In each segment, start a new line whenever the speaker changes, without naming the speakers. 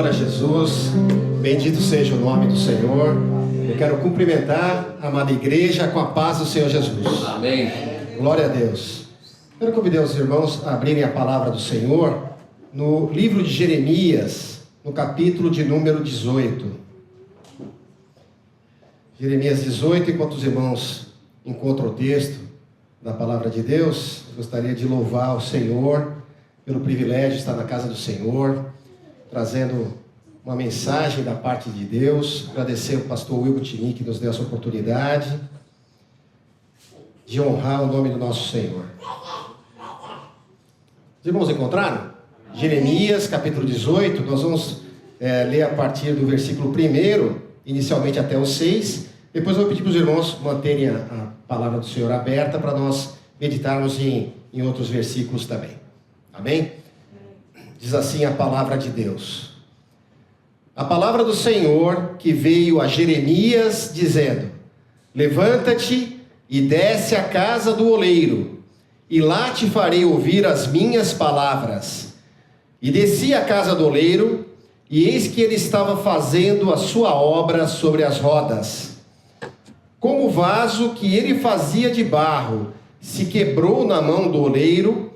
Glória a Jesus, bendito seja o nome do Senhor. Eu quero cumprimentar a amada igreja com a paz do Senhor Jesus.
Amém.
Glória a Deus. Quero convidar os irmãos a abrirem a palavra do Senhor no livro de Jeremias, no capítulo de número 18. Jeremias 18, enquanto os irmãos encontram o texto da palavra de Deus, eu gostaria de louvar o Senhor pelo privilégio de estar na casa do Senhor, trazendo uma mensagem da parte de Deus. Agradecer ao pastor Wilgo Tini que nos deu essa oportunidade de honrar o nome do nosso Senhor. Os irmãos encontraram? Jeremias capítulo 18, nós vamos ler a partir do versículo 1, inicialmente até o 6. Depois eu vou pedir para os irmãos manterem a palavra do Senhor aberta para nós meditarmos em outros versículos também. Amém? Diz assim a palavra de Deus. A palavra do Senhor que veio a Jeremias dizendo: levanta-te e desce à casa do oleiro, e lá te farei ouvir as minhas palavras. E desci à casa do oleiro, e eis que ele estava fazendo a sua obra sobre as rodas. Como o vaso que ele fazia de barro se quebrou na mão do oleiro,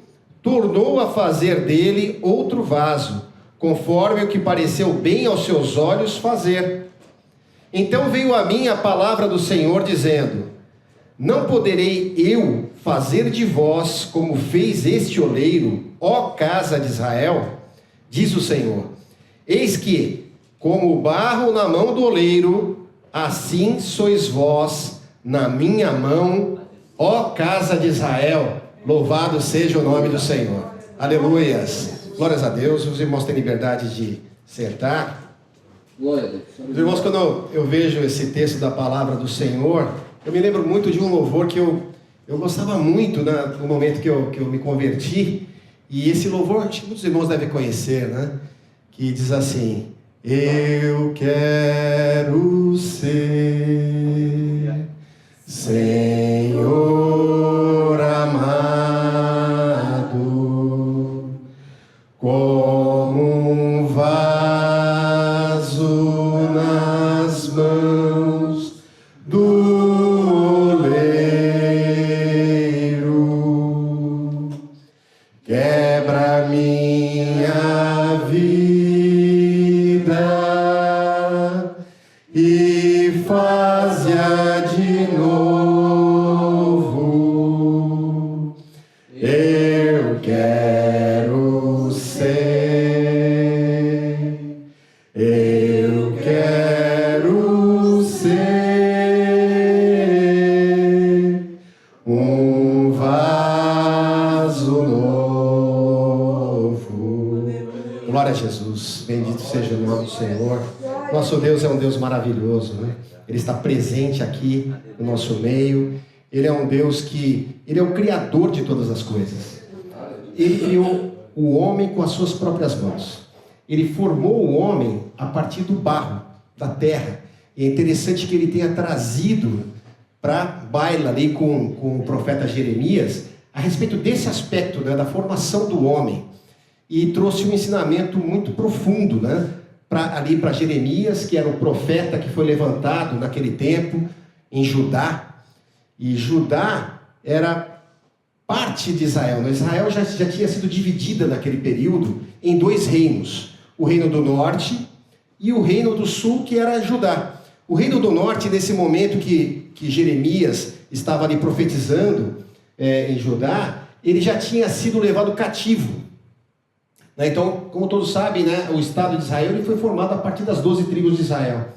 tornou a fazer dele outro vaso, conforme o que pareceu bem aos seus olhos fazer. Então veio a mim a palavra do Senhor, dizendo: não poderei eu fazer de vós como fez este oleiro, ó casa de Israel? Diz o Senhor: eis que, como o barro na mão do oleiro, assim sois vós na minha mão, ó casa de Israel. Louvado seja o nome do Senhor. Aleluias. Glórias a Deus. Os irmãos têm liberdade de sentar.
Glória a Deus.
Os irmãos, quando eu vejo esse texto da palavra do Senhor, eu me lembro muito de um louvor que eu gostava muito, né, no momento que eu me converti. E esse louvor, acho que muitos irmãos devem conhecer, né? Que diz assim: eu quero ser Senhor amado, como um vaso nas mãos do oleiro. Quebra minha vida e faz-a de novo. Eu quero ser, eu quero ser um vaso novo. Glória a Jesus, bendito seja o nome do Senhor. Nosso Deus é um Deus maravilhoso, né? Ele está presente aqui no nosso meio. Ele é um Deus que... Ele é o Criador de todas as coisas. Ele criou o homem com as suas próprias mãos. Ele formou o homem a partir do barro, da terra. E é interessante que ele tenha trazido para a baila ali com o profeta Jeremias a respeito desse aspecto, né, da formação do homem. E trouxe um ensinamento muito profundo, né, para Jeremias, que era o profeta que foi levantado naquele tempo em Judá. E Judá era parte de Israel, né? Israel já tinha sido dividida naquele período em dois reinos: o reino do norte e o reino do sul, que era Judá. O reino do norte, nesse momento que Jeremias estava ali profetizando em Judá, ele já tinha sido levado cativo. Então, como todos sabem, né, o Estado de Israel ele foi formado a partir das 12 tribos de Israel.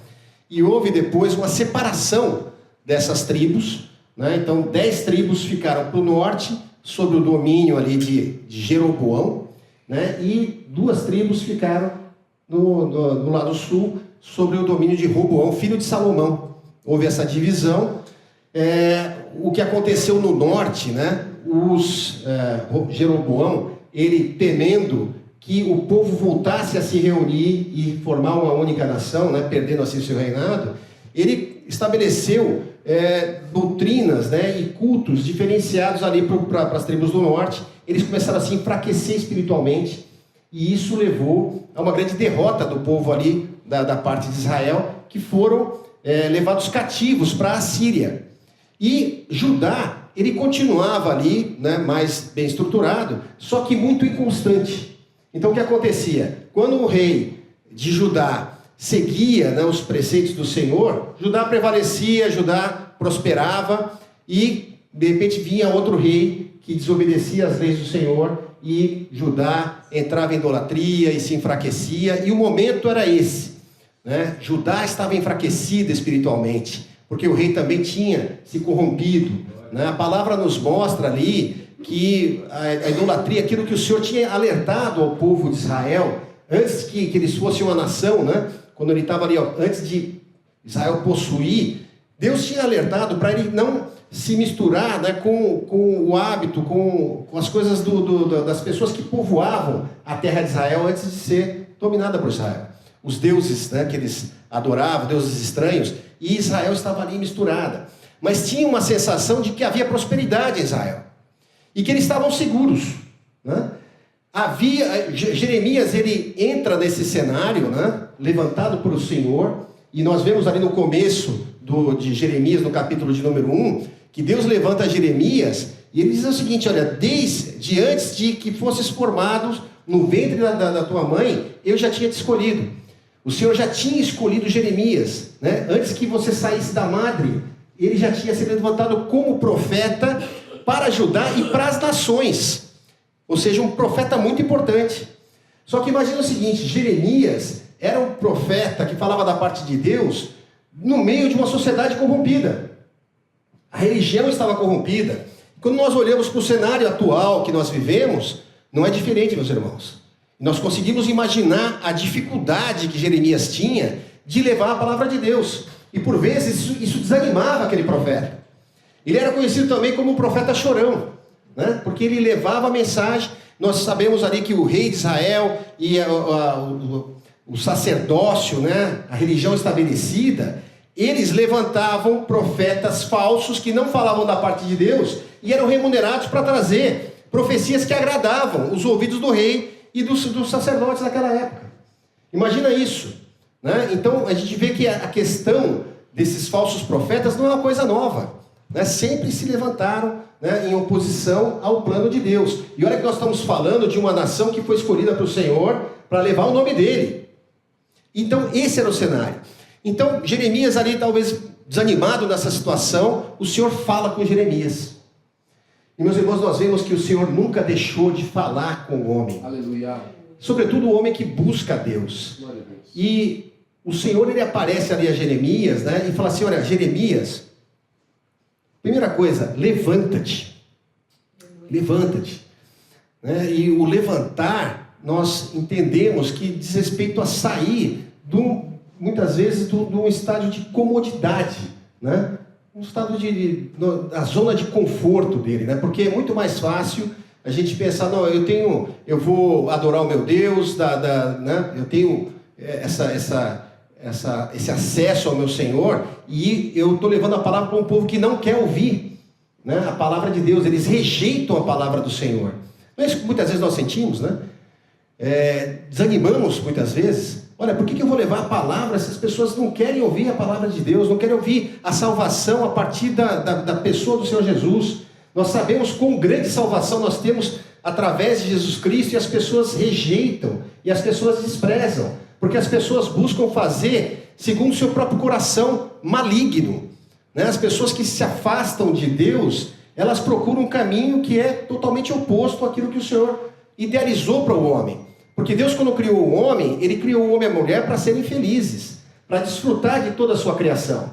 E houve depois uma separação dessas tribos, né? Então 10 tribos ficaram para o norte, sob o domínio ali de Jeroboão, né? E 2 tribos ficaram no lado sul, sobre o domínio de Roboão, filho de Salomão. Houve essa divisão. O que aconteceu no norte, né? Jeroboão, ele temendo que o povo voltasse a se reunir e formar uma única nação, né, perdendo assim o seu reinado, ele estabeleceu doutrinas, né, e cultos diferenciados ali para as tribos do norte. Eles começaram assim a enfraquecer espiritualmente, e isso levou a uma grande derrota do povo ali, da parte de Israel, que foram levados cativos para a Síria. E Judá, ele continuava ali, né, mais bem estruturado, só que muito inconstante. Então o que acontecia? Quando o rei de Judá seguia, né, os preceitos do Senhor, Judá prevalecia, Judá prosperava, e de repente vinha outro rei que desobedecia às leis do Senhor, e Judá entrava em idolatria e se enfraquecia, e o momento era esse, né? Judá estava enfraquecido espiritualmente, porque o rei também tinha se corrompido, né? A palavra nos mostra ali que a idolatria, aquilo que o Senhor tinha alertado ao povo de Israel, antes que eles fossem uma nação, né? Quando ele estava ali, antes de Israel possuir, Deus tinha alertado para ele não se misturar, né, com o hábito, com as coisas das pessoas que povoavam a terra de Israel antes de ser dominada por Israel. Os deuses, né, que eles adoravam, deuses estranhos, e Israel estava ali misturada. Mas tinha uma sensação de que havia prosperidade em Israel e que eles estavam seguros, né? Jeremias, ele entra nesse cenário, né, levantado pelo Senhor, e nós vemos ali no começo de Jeremias, no capítulo de número 1, que Deus levanta Jeremias, e ele diz o seguinte: olha, desde antes de que fosses formados no ventre da tua mãe, eu já tinha te escolhido. O Senhor já tinha escolhido Jeremias, né? Antes que você saísse da madre, ele já tinha sido levantado como profeta para Judá e para as nações. Ou seja, um profeta muito importante. Só que imagina o seguinte: Jeremias era um profeta que falava da parte de Deus no meio de uma sociedade corrompida. A religião estava corrompida. Quando nós olhamos para o cenário atual que nós vivemos, não é diferente, meus irmãos. Nós conseguimos imaginar a dificuldade que Jeremias tinha de levar a palavra de Deus. E por vezes isso desanimava aquele profeta. Ele era conhecido também como o profeta chorão, né? Porque ele levava a mensagem. Nós sabemos ali que o rei de Israel e o sacerdócio, né, a religião estabelecida, eles levantavam profetas falsos que não falavam da parte de Deus e eram remunerados para trazer profecias que agradavam os ouvidos do rei e dos sacerdotes daquela época. Imagina isso, né? Então a gente vê que a questão desses falsos profetas não é uma coisa nova, né? Sempre se levantaram, né, em oposição ao plano de Deus. E olha que nós estamos falando de uma nação que foi escolhida pelo Senhor para levar o nome dele. Então esse era o cenário. Então Jeremias ali, talvez desanimado nessa situação, o Senhor fala com Jeremias. E meus irmãos, nós vemos que o Senhor nunca deixou de falar com o homem.
Aleluia.
Sobretudo o homem que busca a Deus. E o Senhor, ele aparece ali a Jeremias, né, e fala assim: olha, Jeremias, primeira coisa, levanta-te. Levanta-te. Né? E o levantar, nós entendemos que diz respeito a sair, muitas vezes, de um estágio de comodidade, né? Um estado da zona de conforto dele, né? Porque é muito mais fácil a gente pensar: não, eu vou adorar o meu Deus, né? Eu tenho esse acesso ao meu Senhor, e eu estou levando a palavra para um povo que não quer ouvir, né, a palavra de Deus. Eles rejeitam a palavra do Senhor. Não é isso que muitas vezes nós sentimos, né? Desanimamos muitas vezes. Olha, por que eu vou levar a palavra se as pessoas não querem ouvir a palavra de Deus, não querem ouvir a salvação a partir da pessoa do Senhor Jesus? Nós sabemos quão grande salvação nós temos através de Jesus Cristo, e as pessoas rejeitam, e as pessoas desprezam, porque as pessoas buscam fazer segundo o seu próprio coração maligno, né? As pessoas que se afastam de Deus, elas procuram um caminho que é totalmente oposto àquilo que o Senhor idealizou para o homem. Porque Deus, quando criou o homem, Ele criou o homem e a mulher para serem felizes, para desfrutar de toda a sua criação.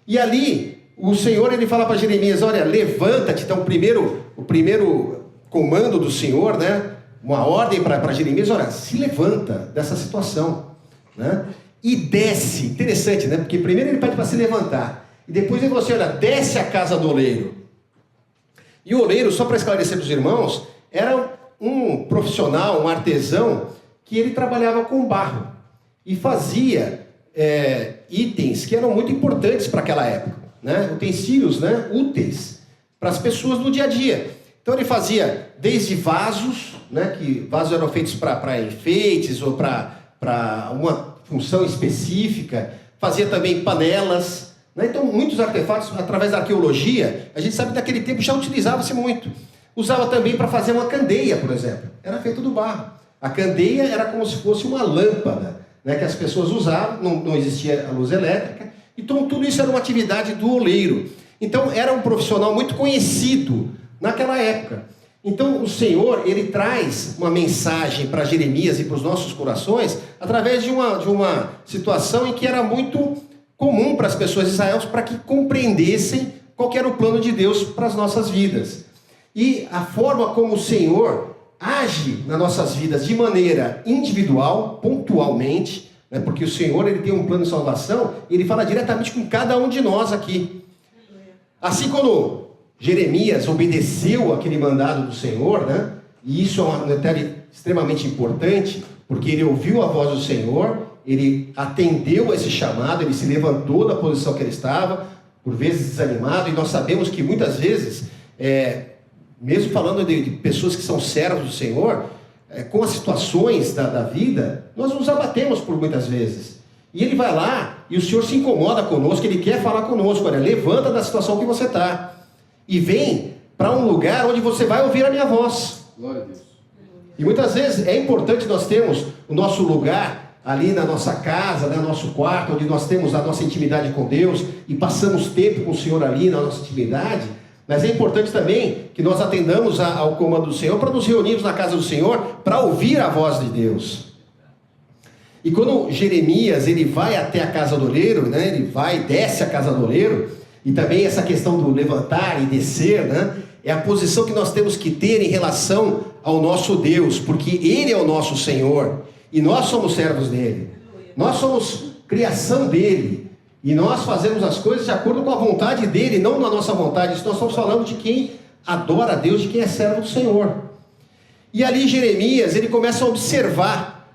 E ali, o Senhor, Ele fala para Jeremias: olha, levanta-te. Então, o primeiro comando do Senhor, né, uma ordem para Jeremias: olha, se levanta dessa situação, né, e desce. Interessante, né? Porque primeiro Ele pede para se levantar, e depois Ele fala assim: olha, desce a casa do oleiro. E o oleiro, só para esclarecer para os irmãos, era um profissional, um artesão, que ele trabalhava com barro e fazia itens que eram muito importantes para aquela época, né? Utensílios, né, úteis para as pessoas do dia a dia. Então ele fazia desde vasos, né, que vasos eram feitos para enfeites ou para uma função específica, fazia também panelas, né? Então muitos artefatos, através da arqueologia, a gente sabe que naquele tempo já utilizava-se muito. Usava também para fazer uma candeia, por exemplo, era feito do barro. A candeia era como se fosse uma lâmpada, né, que as pessoas usavam, não existia a luz elétrica, então tudo isso era uma atividade do oleiro. Então era um profissional muito conhecido naquela época. Então o Senhor, ele traz uma mensagem para Jeremias e para os nossos corações através de uma situação em que era muito comum para as pessoas de Israel, para que compreendessem qual que era o plano de Deus para as nossas vidas. E a forma como o Senhor age nas nossas vidas de maneira individual, pontualmente, né, porque o Senhor, ele tem um plano de salvação, ele fala diretamente com cada um de nós aqui. Assim quando Jeremias obedeceu aquele mandado do Senhor, né? E isso é um detalhe extremamente importante, porque ele ouviu a voz do Senhor, ele atendeu a esse chamado, ele se levantou da posição que ele estava, por vezes desanimado, e nós sabemos que muitas vezes, mesmo falando de pessoas que são servos do Senhor, com as situações da vida, nós nos abatemos por muitas vezes. E ele vai lá, e o Senhor se incomoda conosco, ele quer falar conosco, olha, levanta da situação que você está. E vem para um lugar onde você vai ouvir a minha voz.
Glória a Deus.
E muitas vezes é importante nós termos o nosso lugar ali na nossa casa, no nosso quarto, onde nós temos a nossa intimidade com Deus e passamos tempo com o Senhor ali na nossa intimidade. Mas é importante também que nós atendamos ao comando do Senhor para nos reunirmos na casa do Senhor para ouvir a voz de Deus. E quando Jeremias ele vai até a casa do oleiro, né, ele desce a casa do oleiro, e também essa questão do levantar e descer, né? É a posição que nós temos que ter em relação ao nosso Deus, porque Ele é o nosso Senhor, e nós somos servos dEle. Nós somos criação dEle, e nós fazemos as coisas de acordo com a vontade dEle, não na nossa vontade. Isso nós estamos falando de quem adora a Deus, de quem é servo do Senhor. E ali Jeremias, ele começa a observar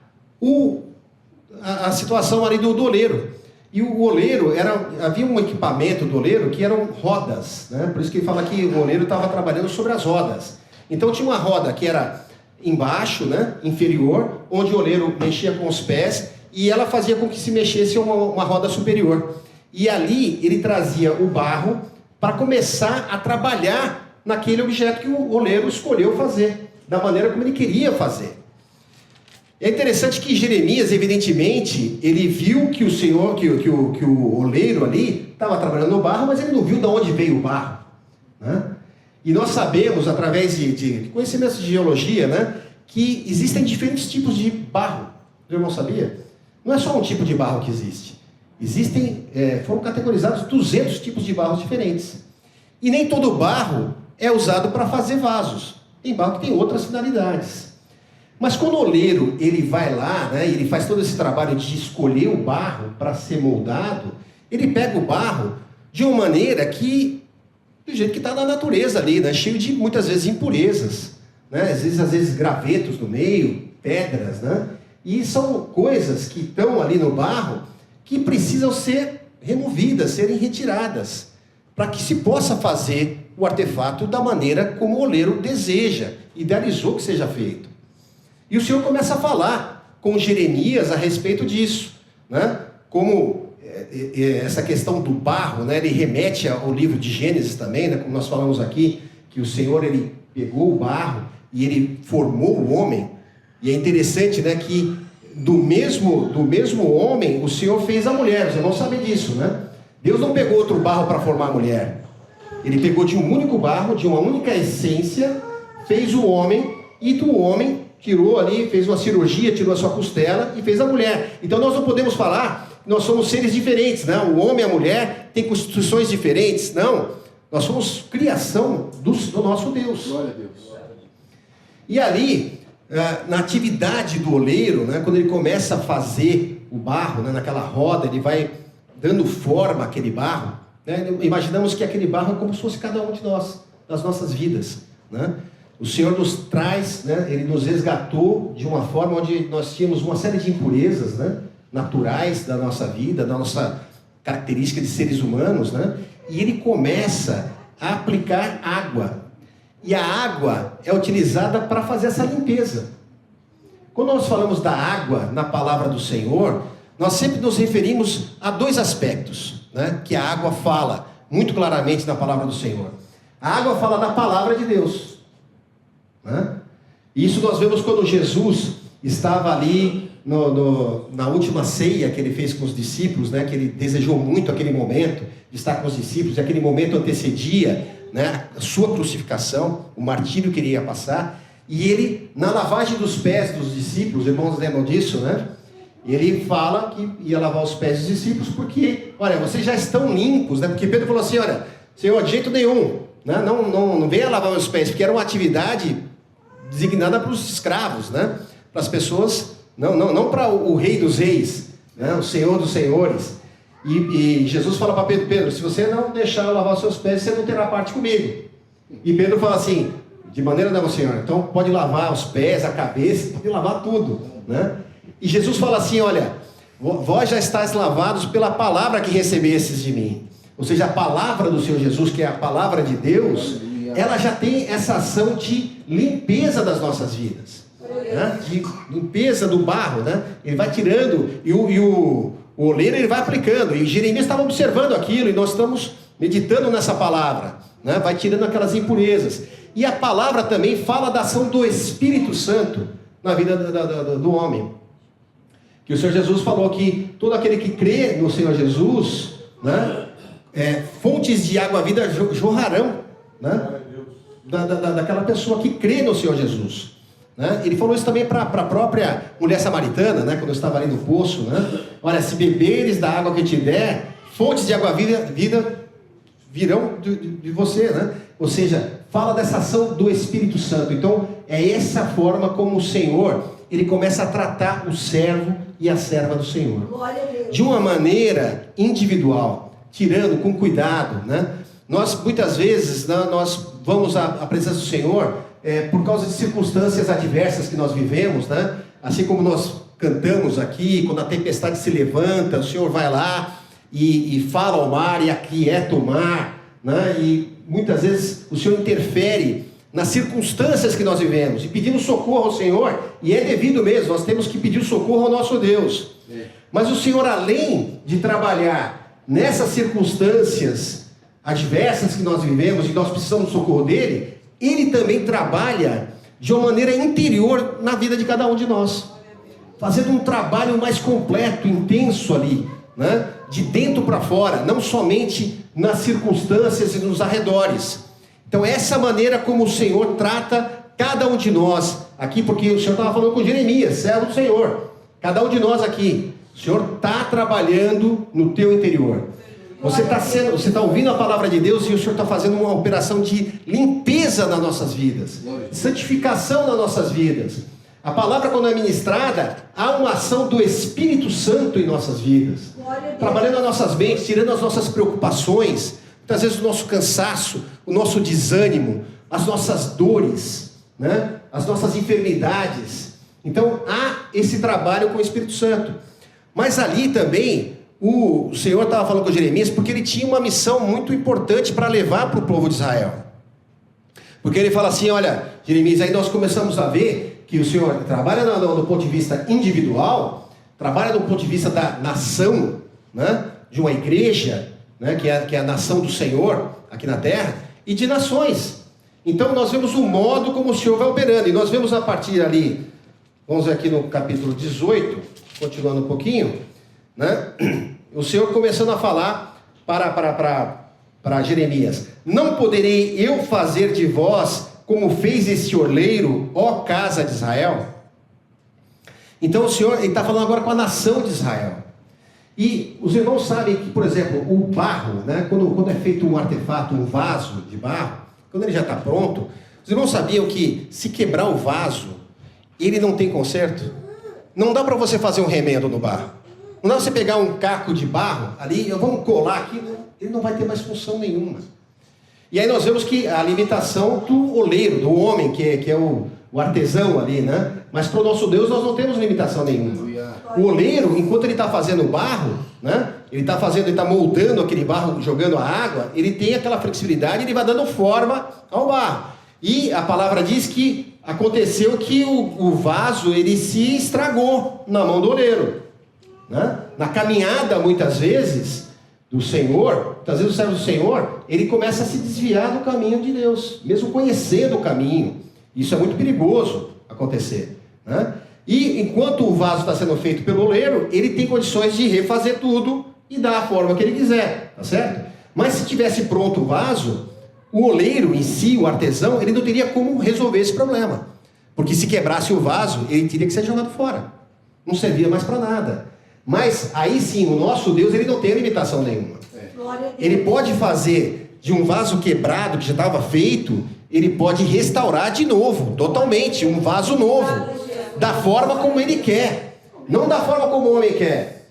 a situação ali do oleiro. E o oleiro, havia um equipamento do oleiro que eram rodas, né? Por isso que ele fala que o oleiro estava trabalhando sobre as rodas. Então tinha uma roda que era embaixo, né? Inferior, onde o oleiro mexia com os pés, e ela fazia com que se mexesse uma roda superior. E ali ele trazia o barro para começar a trabalhar naquele objeto que o oleiro escolheu fazer, da maneira como ele queria fazer. É interessante que Jeremias, evidentemente, ele viu que o Senhor, que o oleiro ali estava trabalhando no barro, mas ele não viu de onde veio o barro, né? E nós sabemos, através de conhecimentos de geologia, né, que existem diferentes tipos de barro. O irmão sabia? Não é só um tipo de barro que existe. Foram categorizados 200 tipos de barros diferentes. E nem todo barro é usado para fazer vasos. Tem barro que tem outras finalidades. Mas quando o oleiro ele vai lá, né, ele faz todo esse trabalho de escolher o barro para ser moldado, ele pega o barro de uma maneira do jeito que está na natureza ali, né, cheio de muitas vezes impurezas, né, às vezes gravetos no meio, pedras, né, e são coisas que estão ali no barro que precisam ser removidas, serem retiradas, para que se possa fazer o artefato da maneira como o oleiro deseja, idealizou que seja feito. E o Senhor começa a falar com Jeremias a respeito disso, né? Como essa questão do barro, né? Ele remete ao livro de Gênesis também, né? Como nós falamos aqui, que o Senhor ele pegou o barro e ele formou o homem. E é interessante, né, que do mesmo homem o Senhor fez a mulher. Os irmãos sabem disso, né? Deus não pegou outro barro para formar a mulher. Ele pegou de um único barro, de uma única essência, fez o homem, e do homem tirou ali, fez uma cirurgia, tirou a sua costela e fez a mulher. Então nós não podemos falar que nós somos seres diferentes, não. O homem e a mulher têm constituições diferentes, não. Nós somos criação do nosso Deus.
Glória a Deus.
E ali, na atividade do oleiro, né, quando ele começa a fazer o barro, né, naquela roda, ele vai dando forma àquele barro, né, imaginamos que aquele barro é como se fosse cada um de nós, das nossas vidas, né? O Senhor nos traz, né, Ele nos resgatou de uma forma onde nós tínhamos uma série de impurezas, né, naturais da nossa vida, da nossa característica de seres humanos, né, e Ele começa a aplicar água. E a água é utilizada para fazer essa limpeza. Quando nós falamos da água na palavra do Senhor, nós sempre nos referimos a dois aspectos, né, que a água fala muito claramente na palavra do Senhor. A água fala da palavra de Deus, né? Isso nós vemos quando Jesus estava ali na última ceia que ele fez com os discípulos, né, que ele desejou muito aquele momento de estar com os discípulos, e aquele momento antecedia, né, a sua crucificação, o martírio que ele ia passar, e ele, na lavagem dos pés dos discípulos, irmãos lembram disso, né? Ele fala que ia lavar os pés dos discípulos porque, olha, vocês já estão limpos, né? Porque Pedro falou assim, olha, Senhor, de jeito nenhum, né? Não venha lavar meus pés, porque era uma atividade designada para os escravos, né? Para as pessoas, não para o rei dos reis, né? O Senhor dos senhores. E Jesus fala para Pedro, Pedro, se você não deixar eu lavar os seus pés, você não terá parte comigo. E Pedro fala assim, de maneira não, Senhor, então pode lavar os pés, a cabeça, pode lavar tudo, né? E Jesus fala assim, olha, vós já estáis lavados pela palavra que recebestes de mim. Ou seja, a palavra do Senhor Jesus, que é a palavra de Deus, ela já tem essa ação de limpeza das nossas vidas, né? De limpeza do barro, né? Ele vai tirando, e o oleiro ele vai aplicando, e Jeremias estava observando aquilo, e nós estamos meditando nessa palavra, né? Vai tirando aquelas impurezas. E a palavra também fala da ação do Espírito Santo na vida do homem. Que o Senhor Jesus falou que todo aquele que crê no Senhor Jesus, né, fontes de água vida jorrarão, né, daquela pessoa que crê no Senhor Jesus. Né? Ele falou isso também para a própria mulher samaritana, né, quando eu estava ali no poço. Né? Olha, se beberes da água que te der, fontes de água vida virão de você, né? Ou seja, fala dessa ação do Espírito Santo. Então, é essa forma como o Senhor, ele começa a tratar o servo e a serva do Senhor. De uma maneira individual, tirando com cuidado, né? Nós, muitas vezes, né, nós vamos à presença do Senhor por causa de circunstâncias adversas que nós vivemos, né? Assim como nós cantamos aqui, quando a tempestade se levanta, o Senhor vai lá e fala ao mar e aquieta o mar, né? E muitas vezes o Senhor interfere nas circunstâncias que nós vivemos e pedimos socorro ao Senhor, e é devido mesmo, nós temos que pedir socorro ao nosso Deus. Mas o Senhor, além de trabalhar nessas circunstâncias adversas que nós vivemos e nós precisamos do socorro dele, ele também trabalha de uma maneira interior na vida de cada um de nós, fazendo um trabalho mais completo, intenso ali, né? De dentro para fora, não somente nas circunstâncias e nos arredores. Então essa maneira como o Senhor trata cada um de nós aqui, porque o Senhor estava falando com Jeremias, servo do Senhor, cada um de nós aqui, o Senhor está trabalhando no teu interior. Você está ouvindo a palavra de Deus e o Senhor está fazendo uma operação de limpeza nas nossas vidas, santificação nas nossas vidas. A palavra, quando é ministrada, há uma ação do Espírito Santo em nossas vidas, trabalhando as nossas mentes, tirando as nossas preocupações, muitas vezes o nosso cansaço, o nosso desânimo, as nossas dores, né? As nossas enfermidades. Então há esse trabalho com o Espírito Santo. Mas ali também o Senhor estava falando com Jeremias, porque ele tinha uma missão muito importante para levar para o povo de Israel. Porque ele fala assim, olha, Jeremias, aí nós começamos a ver que o Senhor trabalha do ponto de vista individual, trabalha do ponto de vista da nação, né, de uma igreja, né, que é a nação do Senhor aqui na terra, e de nações. Então nós vemos o modo como o Senhor vai operando, e nós vemos a partir ali, vamos ver aqui no capítulo 18, continuando um pouquinho, né, o Senhor começando a falar para Jeremias: não poderei eu fazer de vós como fez este oleiro, ó casa de Israel? Então o Senhor, ele está falando agora com a nação de Israel. E os irmãos sabem que, por exemplo, o barro, né, quando é feito um artefato, um vaso de barro, quando ele já está pronto, os irmãos sabiam que se quebrar o vaso, ele não tem conserto? Não dá para você fazer um remendo no barro. Não dá para você pegar um caco de barro ali, vamos colar aqui, ele não vai ter mais função nenhuma. E aí nós vemos que a limitação do oleiro, do homem, que é o artesão ali, né? Mas para o nosso Deus nós não temos limitação nenhuma. O oleiro, enquanto ele está fazendo barro, né? Ele está moldando aquele barro, jogando a água, ele tem aquela flexibilidade, ele vai dando forma ao barro. E a palavra diz que aconteceu que o vaso ele se estragou na mão do oleiro, né? Na caminhada, muitas vezes, do Senhor, muitas vezes o servo do Senhor, ele começa a se desviar do caminho de Deus, mesmo conhecendo o caminho. Isso é muito perigoso acontecer, né? E enquanto o vaso está sendo feito pelo oleiro, ele tem condições de refazer tudo e dar a forma que ele quiser, tá certo? Mas se tivesse pronto o vaso, o oleiro em si, o artesão, ele não teria como resolver esse problema. Porque se quebrasse o vaso, ele teria que ser jogado fora. Não servia mais para nada. Mas aí sim, o nosso Deus, ele não tem limitação nenhuma. Ele pode fazer de um vaso quebrado, que já estava feito, ele pode restaurar de novo, totalmente, um vaso novo. Da forma como ele quer. Não da forma como o homem quer.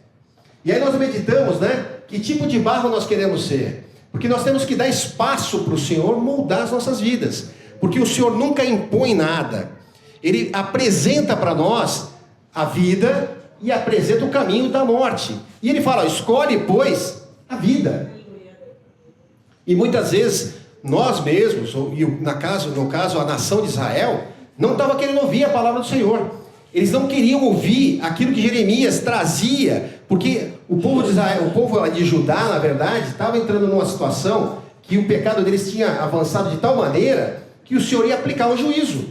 E aí nós meditamos, né? Que tipo de barro nós queremos ser? Porque nós temos que dar espaço para o Senhor moldar as nossas vidas. Porque o Senhor nunca impõe nada. Ele apresenta para nós a vida e apresenta o caminho da morte. E ele fala, escolhe, pois, a vida. E muitas vezes, nós mesmos, no caso a nação de Israel, não estava querendo ouvir a palavra do Senhor. Eles não queriam ouvir aquilo que Jeremias trazia, porque o povo de Israel, o povo de Judá, na verdade, estava entrando numa situação que o pecado deles tinha avançado de tal maneira que o Senhor ia aplicar um juízo.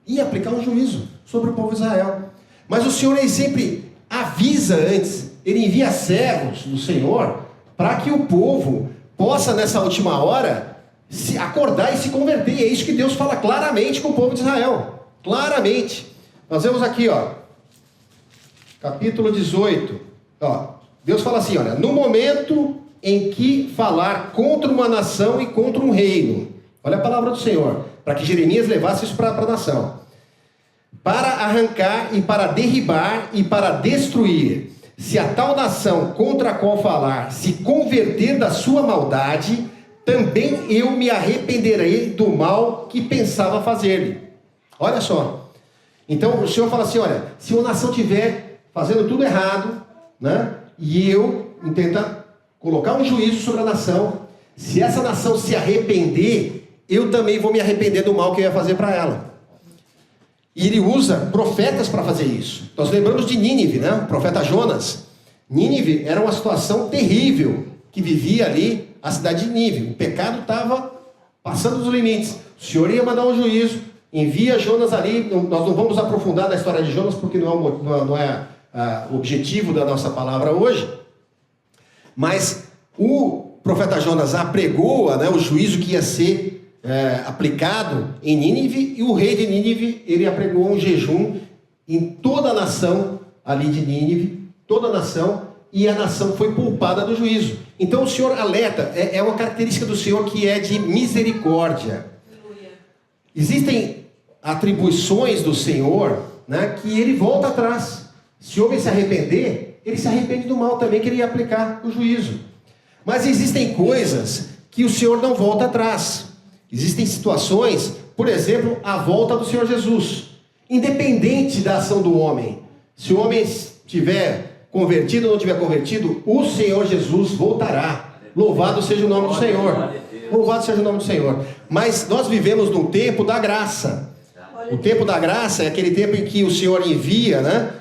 Ia aplicar um juízo sobre o povo de Israel. Mas o Senhor, ele sempre avisa antes, ele envia servos do Senhor para que o povo possa, nessa última hora, se acordar e se converter. E é isso que Deus fala claramente com o povo de Israel. Claramente. Nós vemos aqui, ó, capítulo 18. Ó, Deus fala assim, olha, no momento em que falar contra uma nação e contra um reino. Olha a palavra do Senhor, para que Jeremias levasse isso para a nação. Para arrancar e para derribar e para destruir. Se a tal nação contra a qual falar se converter da sua maldade, também eu me arrependerei do mal que pensava fazer-lhe. Olha só. Então o Senhor fala assim, olha, se uma nação estiver fazendo tudo errado, né, e eu tenta colocar um juízo sobre a nação, se essa nação se arrepender, eu também vou me arrepender do mal que eu ia fazer para ela. E ele usa profetas para fazer isso. Nós lembramos de Nínive, né, o profeta Jonas. Nínive era uma situação terrível que vivia ali a cidade de Nínive. O pecado estava passando dos limites. O Senhor ia mandar um juízo, envia Jonas ali. Nós não vamos aprofundar na história de Jonas, porque não é o objetivo da nossa palavra hoje. Mas o profeta Jonas apregoa, né, o juízo que ia ser aplicado em Nínive, e o rei de Nínive, ele apregou um jejum em toda a nação ali de Nínive, toda a nação, e a nação foi poupada do juízo. Então o Senhor alerta, é uma característica do Senhor que é de misericórdia. Existem atribuições do Senhor, né, que ele volta atrás. Se o homem se arrepender, ele se arrepende do mal também, que ele ia aplicar o juízo. Mas existem coisas que o Senhor não volta atrás. Existem situações, por exemplo, a volta do Senhor Jesus. Independente da ação do homem, se o homem tiver convertido ou não tiver convertido, o Senhor Jesus voltará. Louvado seja o nome do Senhor. Louvado seja o nome do Senhor. Mas nós vivemos num tempo da graça. O tempo da graça é aquele tempo em que o Senhor envia, né?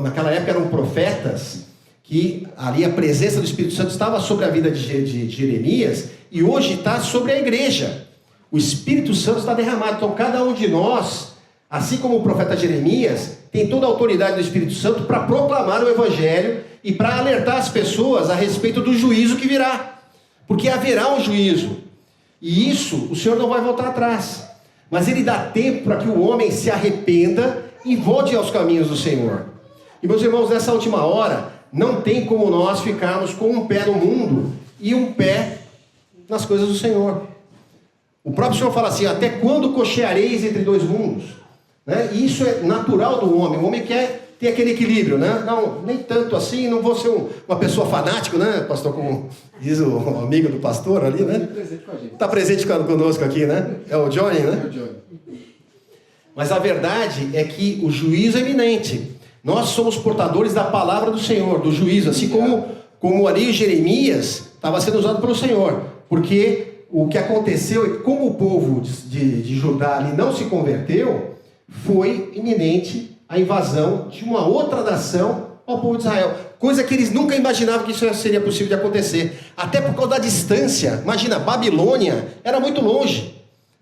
Naquela época eram profetas, que ali a presença do Espírito Santo estava sobre a vida de Jeremias, e hoje está sobre a igreja. O Espírito Santo está derramado. Então cada um de nós, assim como o profeta Jeremias, tem toda a autoridade do Espírito Santo para proclamar o Evangelho e para alertar as pessoas a respeito do juízo que virá. Porque haverá um juízo. E isso o Senhor não vai voltar atrás. Mas Ele dá tempo para que o homem se arrependa e volte aos caminhos do Senhor. E meus irmãos, nessa última hora, não tem como nós ficarmos com um pé no mundo e um pé nas coisas do Senhor. O próprio Senhor fala assim, até quando cocheareis entre dois mundos? Né? E isso é natural do homem. O homem quer ter aquele equilíbrio, né? Não, nem tanto assim, não vou ser uma pessoa fanática, né, pastor, como diz o amigo do pastor ali, né? Está presente conosco aqui, né? É o Johnny, né? É o Johnny. Mas a verdade é que o juízo é iminente. Nós somos portadores da palavra do Senhor, do juízo, assim como ali Jeremias estava sendo usado pelo Senhor, porque o que aconteceu, como o povo de Judá ali não se converteu, foi iminente a invasão de uma outra nação ao povo de Israel. Coisa que eles nunca imaginavam que isso seria possível de acontecer. Até por causa da distância. Imagina, Babilônia era muito longe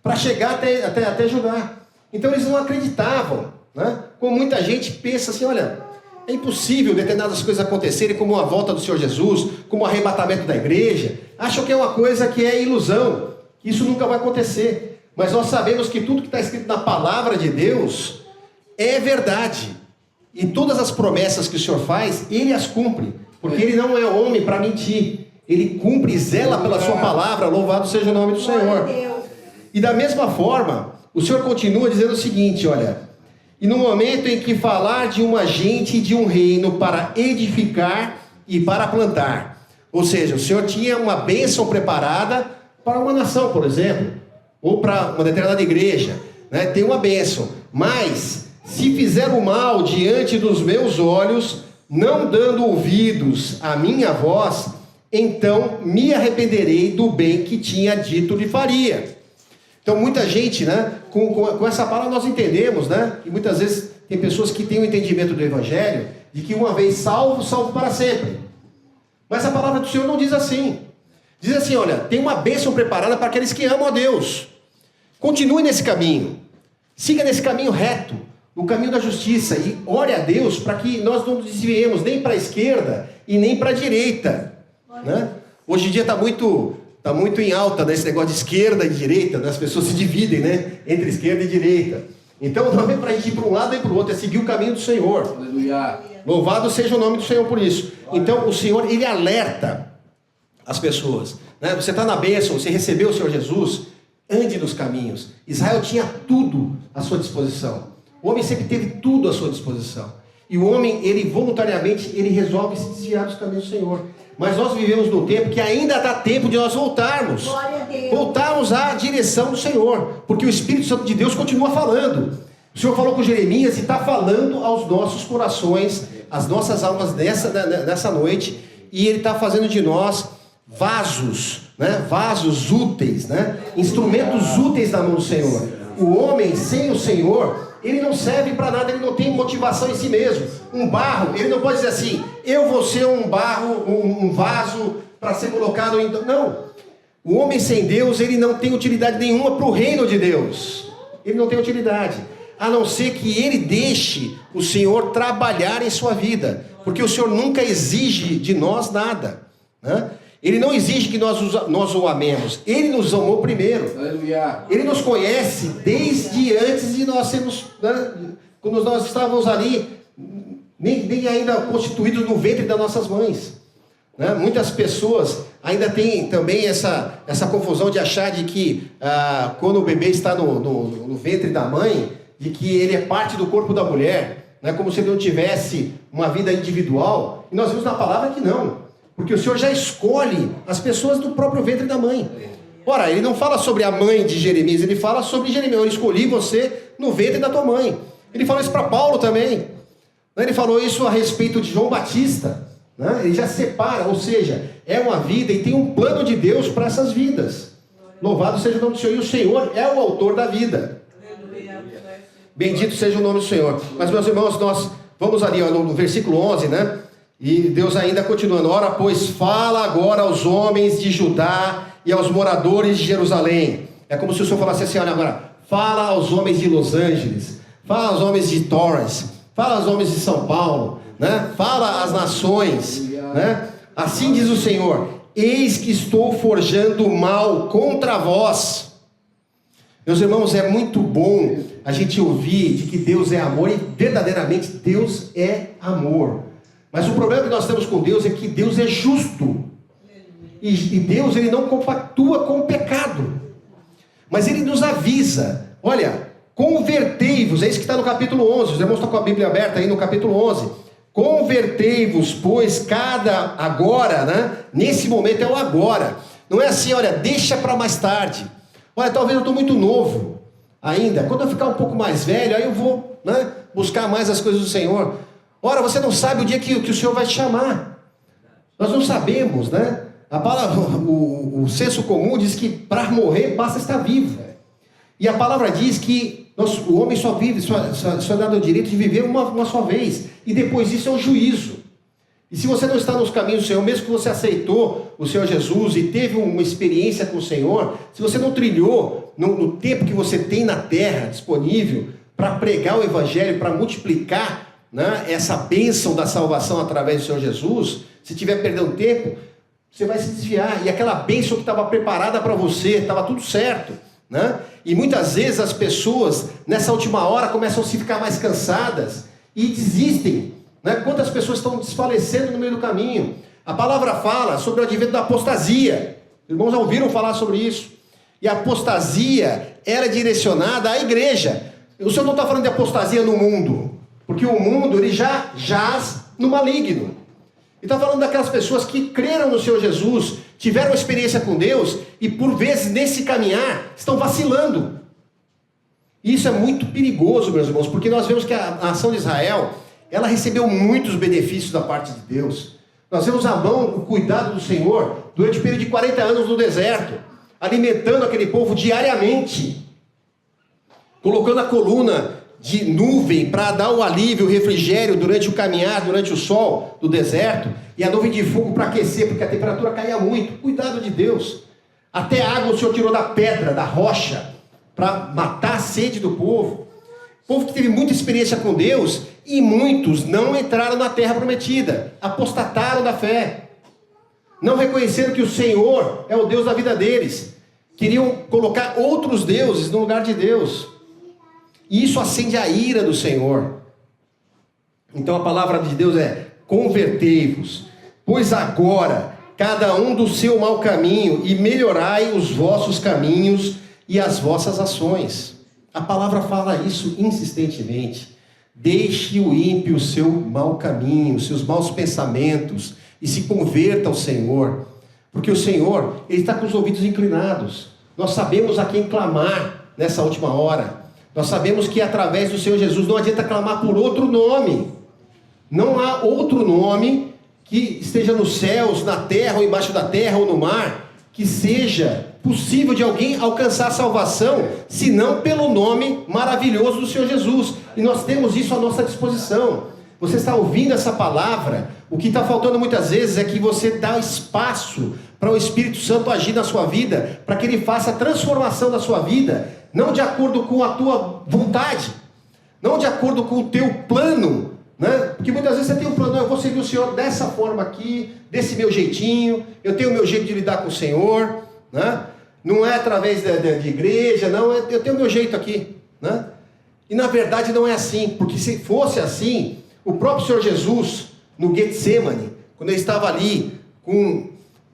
para chegar até Judá. Então eles não acreditavam, né? Como muita gente pensa assim, olha, é impossível determinadas coisas acontecerem, como a volta do Senhor Jesus, como o arrebatamento da igreja. Acham que é uma coisa que é ilusão, que isso nunca vai acontecer. Mas nós sabemos que tudo que está escrito na palavra de Deus é verdade. E todas as promessas que o Senhor faz, Ele as cumpre. Porque Ele não é homem para mentir. Ele cumpre e zela pela sua palavra. Louvado seja o nome do Senhor. E da mesma forma, o Senhor continua dizendo o seguinte, olha: e no momento em que falar de uma gente e de um reino para edificar e para plantar. Ou seja, o Senhor tinha uma bênção preparada para uma nação, por exemplo, ou para uma determinada igreja, né? Tem uma bênção. Mas, se fizer o mal diante dos meus olhos, não dando ouvidos à minha voz, então me arrependerei do bem que tinha dito lhe faria. Então muita gente, né, com essa palavra nós entendemos, né, e muitas vezes tem pessoas que têm o entendimento do Evangelho, de que uma vez salvo, salvo para sempre. Mas a palavra do Senhor não diz assim. Diz assim, olha, tem uma bênção preparada para aqueles que amam a Deus. Continue nesse caminho, siga nesse caminho reto, no caminho da justiça, e ore a Deus para que nós não nos desviemos nem para a esquerda e nem para a direita, né? Hoje em dia está muito em alta, né, esse negócio de esquerda e direita, né? As pessoas se dividem, né, entre esquerda e direita. Então não é para a gente ir para um lado e para o outro, é seguir o caminho do Senhor. Aleluia. Louvado seja o nome do Senhor por isso. Então o Senhor, Ele alerta as pessoas, né? Você está na bênção, você recebeu o Senhor Jesus, ande nos caminhos. Israel tinha tudo à sua disposição. O homem sempre teve tudo à sua disposição. E o homem, ele voluntariamente, ele resolve se desviar dos caminhos do Senhor. Mas nós vivemos num tempo que ainda dá tempo de nós voltarmos. Voltarmos à direção do Senhor. Porque o Espírito Santo de Deus continua falando. O Senhor falou com Jeremias e está falando aos nossos corações, às nossas almas nessa noite. E Ele está fazendo de nós vasos, né? Vasos úteis, né? Instrumentos úteis na mão do Senhor. O homem sem o Senhor, ele não serve para nada, ele não tem motivação em si mesmo. Um barro, ele não pode dizer assim, eu vou ser um barro, um vaso para ser colocado em... Não. O homem sem Deus, ele não tem utilidade nenhuma para o reino de Deus. Ele não tem utilidade. A não ser que ele deixe o Senhor trabalhar em sua vida. Porque o Senhor nunca exige de nós nada, né? Ele não exige que nós o amemos. Ele nos amou primeiro. Aleluia. Ele nos conhece desde antes de nós sermos, né, quando nós estávamos ali, nem ainda constituídos no ventre das nossas mães, né? Muitas pessoas ainda têm também essa confusão de achar de que quando o bebê está no ventre da mãe, de que ele é parte do corpo da mulher, né? Como se ele não tivesse uma vida individual. E nós vimos na palavra que não. Porque o Senhor já escolhe as pessoas do próprio ventre da mãe. Ora, Ele não fala sobre a mãe de Jeremias, Ele fala sobre Jeremias. Eu escolhi você no ventre da tua mãe. Ele falou isso para Paulo também. Ele falou isso a respeito de João Batista, né? Ele já separa, ou seja, é uma vida e tem um plano de Deus para essas vidas. Louvado seja o nome do Senhor. E o Senhor é o autor da vida. Bendito seja o nome do Senhor. Mas, meus irmãos, nós vamos ali no versículo 11, né? E Deus ainda continuando, ora pois fala agora aos homens de Judá e aos moradores de Jerusalém. É como se o Senhor falasse assim, olha agora, fala aos homens de Los Angeles, fala aos homens de Torrance, fala aos homens de São Paulo, né? Fala às nações, né? Assim diz o Senhor, eis que estou forjando mal contra vós. Meus irmãos, é muito bom a gente ouvir de que Deus é amor, e verdadeiramente Deus é amor. Mas o problema que nós temos com Deus é que Deus é justo. E Deus, Ele não compactua com o pecado. Mas Ele nos avisa. Olha, convertei-vos. É isso que está no capítulo 11. Os irmãos estão com a Bíblia aberta aí no capítulo 11. Convertei-vos, pois cada agora, né? Nesse momento é o agora. Não é assim, olha, deixa para mais tarde. Olha, talvez eu estou muito novo ainda. Quando eu ficar um pouco mais velho, aí eu vou, né, buscar mais as coisas do Senhor. Ora, você não sabe o dia que o Senhor vai te chamar. Nós não sabemos, né? A palavra, o senso comum diz que para morrer basta estar vivo. E a palavra diz que o homem só vive, só é dado o direito de viver uma só vez. E depois disso é o juízo. E se você não está nos caminhos do Senhor, mesmo que você aceitou o Senhor Jesus e teve uma experiência com o Senhor, se você não trilhou no tempo que você tem na terra disponível para pregar o Evangelho, para multiplicar, né, essa bênção da salvação através do Senhor Jesus, se tiver perdendo tempo, você vai se desviar. E aquela bênção que estava preparada para você, estava tudo certo, né? E muitas vezes as pessoas, nessa última hora, começam a se ficar mais cansadas e desistem. Né? Quantas pessoas estão desfalecendo no meio do caminho? A palavra fala sobre o advento da apostasia. Os irmãos já ouviram falar sobre isso. E a apostasia era direcionada à igreja. O Senhor não está falando de apostasia no mundo, porque o mundo ele já jaz no maligno. Ele está falando daquelas pessoas que creram no Senhor Jesus, tiveram experiência com Deus e por vezes nesse caminhar estão vacilando. Isso é muito perigoso, meus irmãos, porque nós vemos que a nação de Israel, ela recebeu muitos benefícios da parte de Deus. Nós vemos a mão, o cuidado do Senhor durante o período de 40 anos no deserto, alimentando aquele povo diariamente, colocando a coluna de nuvem para dar o alívio, o refrigério durante o caminhar, durante o sol do deserto, e a nuvem de fogo para aquecer, porque a temperatura caía muito. Cuidado de Deus. Até a água o Senhor tirou da pedra, da rocha, para matar a sede do povo. Povo que teve muita experiência com Deus, e muitos não entraram na terra prometida, apostataram da fé, não reconheceram que o Senhor é o Deus da vida deles, queriam colocar outros deuses no lugar de Deus, e isso acende a ira do Senhor. Então a palavra de Deus é: convertei-vos, pois agora cada um do seu mau caminho, e melhorai os vossos caminhos e as vossas ações. A palavra fala isso insistentemente. Deixe o ímpio o seu mau caminho, os seus maus pensamentos, e se converta ao Senhor, porque o Senhor, Ele está com os ouvidos inclinados. Nós sabemos a quem clamar nessa última hora. Nós sabemos que através do Senhor Jesus não adianta clamar por outro nome. Não há outro nome que esteja nos céus, na terra, ou embaixo da terra, ou no mar, que seja possível de alguém alcançar a salvação, senão pelo nome maravilhoso do Senhor Jesus. E nós temos isso à nossa disposição. Você está ouvindo essa palavra? O que está faltando muitas vezes é que você dá espaço para o Espírito Santo agir na sua vida, para que Ele faça a transformação da sua vida, não de acordo com a tua vontade, não de acordo com o teu plano, né? Porque muitas vezes você tem um plano: eu vou servir o Senhor dessa forma aqui, desse meu jeitinho, eu tenho o meu jeito de lidar com o Senhor, né? Não é através de igreja, não, eu tenho o meu jeito aqui, né? E na verdade não é assim, porque se fosse assim, o próprio Senhor Jesus, no Getsemane, quando ele estava ali com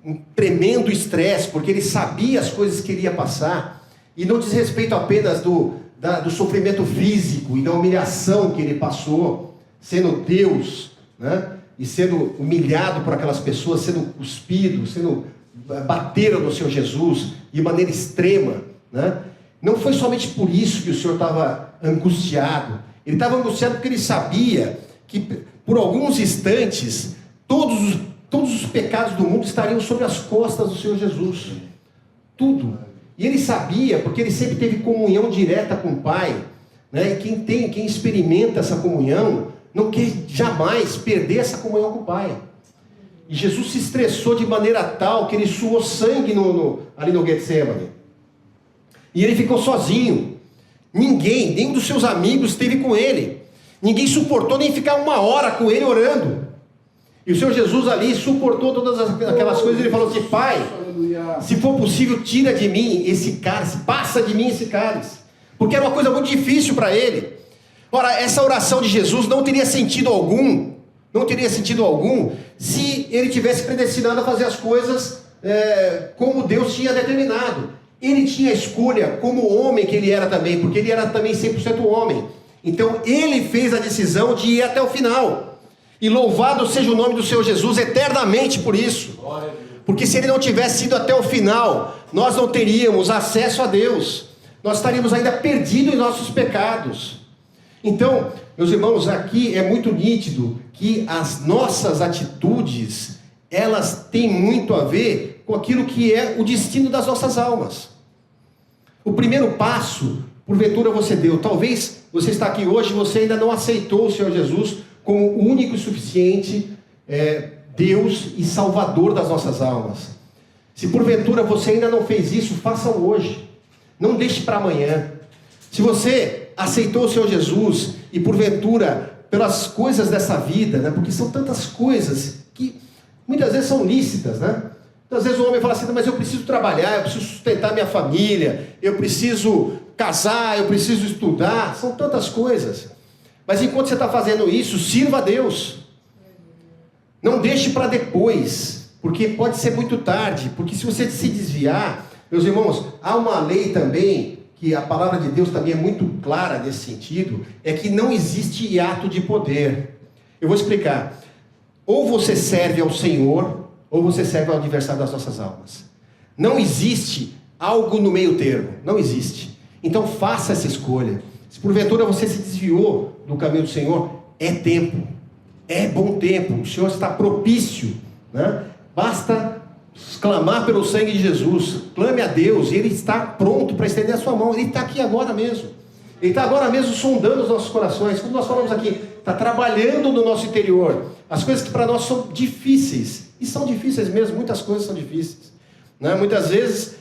um tremendo estresse, porque ele sabia as coisas que ele ia passar, e não diz respeito apenas do sofrimento físico e da humilhação que ele passou, sendo Deus, né? E sendo humilhado por aquelas pessoas, sendo cuspido, bateram no Senhor Jesus de maneira extrema, né? Não foi somente por isso que o Senhor estava angustiado. Ele estava angustiado porque ele sabia que por alguns instantes todos os pecados do mundo estariam sobre as costas do Senhor Jesus. Tudo. E ele sabia, porque ele sempre teve comunhão direta com o Pai, né? E quem experimenta essa comunhão não quer jamais perder essa comunhão com o Pai. E Jesus se estressou de maneira tal que ele suou sangue ali no Getsemane. E ele ficou sozinho. Nenhum dos seus amigos esteve com ele. Ninguém suportou nem ficar 1 hora com ele orando. E o Senhor Jesus ali suportou todas aquelas coisas. Ele falou assim: Pai, se for possível, tira de mim esse cálice, passa de mim esse cálice. Porque era uma coisa muito difícil para ele. Ora, essa oração de Jesus não teria sentido algum se ele tivesse predestinado a fazer as coisas como Deus tinha determinado. Ele tinha escolha como homem que ele era também, porque ele era também 100% homem. Então ele fez a decisão de ir até o final. E louvado seja o nome do Senhor Jesus eternamente por isso. Porque se ele não tivesse ido até o final, nós não teríamos acesso a Deus. Nós estaríamos ainda perdidos em nossos pecados. Então, meus irmãos, aqui é muito nítido que as nossas atitudes, elas têm muito a ver com aquilo que é o destino das nossas almas. O primeiro passo, porventura você deu. Talvez você está aqui hoje e você ainda não aceitou o Senhor Jesus como o único e suficiente Deus e Salvador das nossas almas. Se porventura você ainda não fez isso, faça hoje. Não deixe para amanhã. Se você aceitou o Senhor Jesus e porventura pelas coisas dessa vida, né? Porque são tantas coisas que muitas vezes são lícitas, né? Às vezes o homem fala assim, mas eu preciso trabalhar, eu preciso sustentar minha família, eu preciso casar, eu preciso estudar, são tantas coisas. Mas enquanto você está fazendo isso, sirva a Deus. Não deixe para depois, porque pode ser muito tarde, porque se você se desviar, meus irmãos, há uma lei também, que a palavra de Deus também é muito clara nesse sentido, é que não existe hiato de poder. Eu vou explicar. Ou você serve ao Senhor, ou você serve ao adversário das nossas almas. Não existe algo no meio termo, não existe. Então faça essa escolha. Se porventura você se desviou do caminho do Senhor, é tempo, é bom tempo, o Senhor está propício, né? Basta clamar pelo sangue de Jesus, clame a Deus, e Ele está pronto para estender a sua mão. Ele está aqui agora mesmo, Ele está agora mesmo sondando os nossos corações. Como nós falamos aqui, está trabalhando no nosso interior, as coisas que para nós são difíceis, e são difíceis mesmo, muitas coisas são difíceis, né? Muitas vezes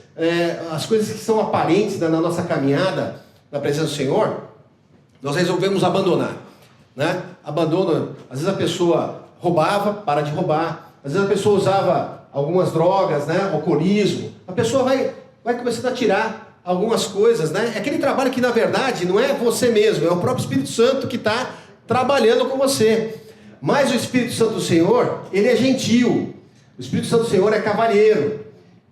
as coisas que são aparentes na nossa caminhada na presença do Senhor, nós resolvemos abandonar, né? Abandona. Às vezes a pessoa roubava, para de roubar. Às vezes a pessoa usava algumas drogas, né? Alcoolismo. A pessoa vai começando a tirar algumas coisas, né? É aquele trabalho que na verdade não é você mesmo, é o próprio Espírito Santo que está trabalhando com você. Mas o Espírito Santo do Senhor, ele é gentil. O Espírito Santo do Senhor é cavalheiro.